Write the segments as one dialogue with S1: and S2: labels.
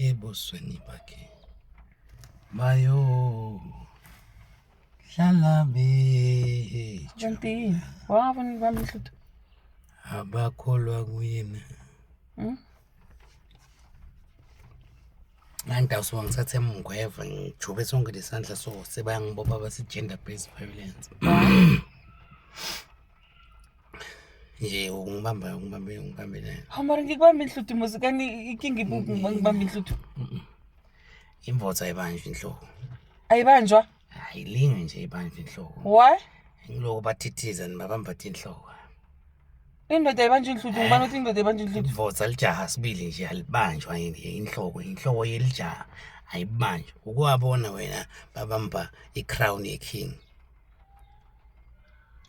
S1: ebusweni bakhe bayo hlala bejo
S2: kanti wabona bami inhluthu
S1: abakholwa kuyena ngandawusuka ngithathe mngweva ngijube sonke lesandla so sebayangibopha basi gender based violence nje ungibamba la
S2: hamara ngikubamba inhluthu muzikani ikinga ibuku ngibamba inhluthu
S1: imvotsa ibanjwe inhloko
S2: ayibanjwa
S1: ayilinge nje ibanjwe inhloko
S2: why
S1: ngiloko bathithiza nibabamba inhloko
S2: indoda ayibanjwa inhluthu ngibani uthi indoda ayibanjwa inhluthu
S1: imvotsa lijaha sibili nje alibanjwa inhloko yelijaha ayibanjwa ukuwabona wena babamba i-crown ye-king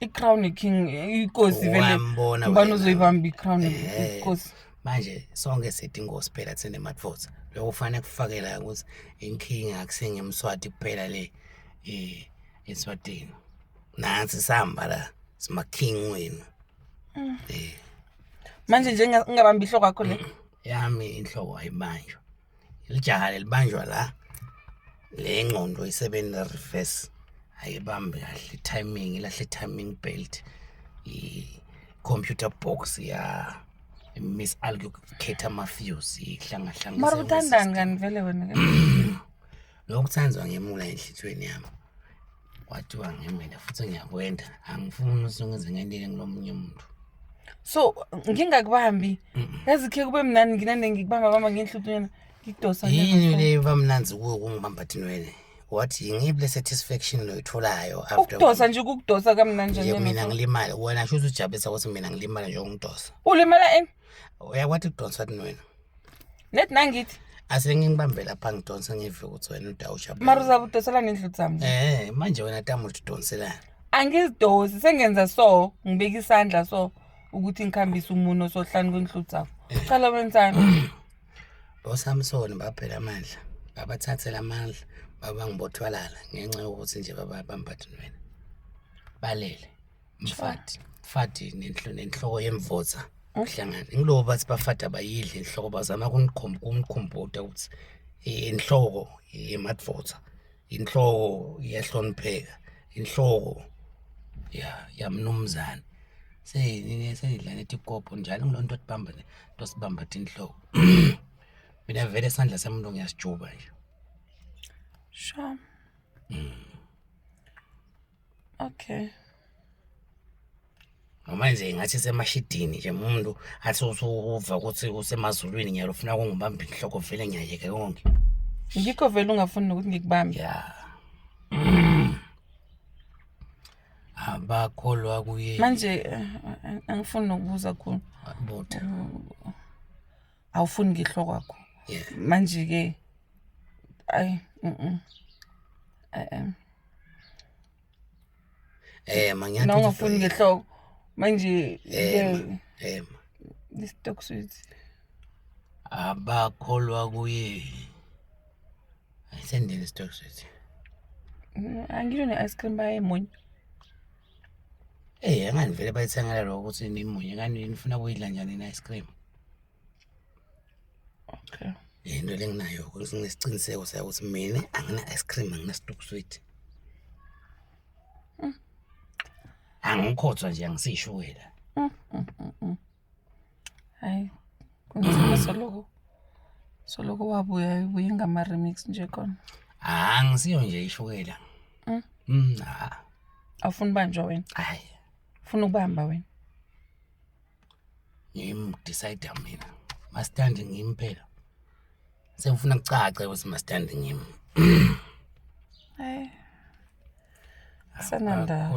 S2: i-crown king inkosi vele ngibani uzoyibamba i-crown inkosi
S1: manje sonke sithi inkosi phela tsene madvodza lokho kufanele kufakela ukuthi inking akusengemswati kuphela le eSwatini nansi sihamba la sima king wenu
S2: manje nje ngingabamba ihloko yakho le
S1: yami inhloko ayibanjwa ilijaha lelibanjwa la le ngqondo isebenza reverse ayibambe kahle timing ilahle timing belt i-computer box ya Miss Allocator Mafuse ihlanga
S2: mara uthandani kani vele wena ke
S1: lokuthandzwa ngemula enhlithweni yami wathiwa ngemela futhi ngiyakwenda angifuni usungenze ngendele ngilomunye umuntu
S2: so ngingakubambi yazi khe kube mnani nginande ngikubamba ngenhluthu ngikudosa
S1: yini le bamnanzi kuwo kungibamba thini wena wathi ngibule satisfaction loyitholayo after
S2: ukudosa nje ukudosa kamnandi nje
S1: mina ngilimala wena sho ujabesa ukuthi mina ngilimala nje ungidosa
S2: ulimala en
S1: uyakwathi ukudonsa thini wena
S2: net nangithi
S1: asengingibambe lapha ngidonsa ngive ukuthi wena udawusha
S2: mara uzabudosela nenhluthu zami
S1: manje wena tamu udonselana
S2: angizidosi sengenza so ngibeka isandla so ukuthi ngikhambise umuno sohlanu kwenhluthu zakho qala wenzani
S1: boSamson baphela amandla babathathela amandla babangibothwalala ngenxa yokuthi nje babamba thina wena balele mfati nenhloko yemvotsa uhlangana ngilo bathi bafata bayidle inhloko bazama kumkhumbuta ukuthi inhloko yemadvotsa inhloko iyahlonipheka inhloko yamnumzana seyidla netikopho njalo ngilonto sibamba tosibamba inhloko mina vele isandla semuntu ngiyasijuba nje
S2: sure okay
S1: manje ngathi semashidini nje umuntu athi uva ukuthi usemazulwini nyalo ufuna ukungibamba inhloko vele ngiyayeke konke
S2: ngikho vele ungafuni ukuthi ngikubambe
S1: ya abakholwa kuye
S2: manje angifuni ukubuza khona
S1: botha
S2: awufuni ngihloko yakho manje ke ay
S1: mangiyathi
S2: no ngafuni ngihloko manje this talk sweet
S1: abakholwa kuye ayisendele stock sweet
S2: angilo ne ice cream baye munye
S1: angani vele bayithengela lokho ukuthi nimunye kanti nifuna kuyidla njani na ice cream
S2: okay
S1: into lenginayo ukuthi nginesiciniseko ukuthi mina angina ice cream angina stock sweet angikhothwa nje angisishukela
S2: hayi kunzima soloko wabuya ngama remix nje khona
S1: angisiyo nje ishukela
S2: awufuni banjwa wena
S1: hayi
S2: ufuna ukubamba wena
S1: ngimdecide mina mastandi ngimpela sengifuna kucace ukuthi mastandi ngimi
S2: sananda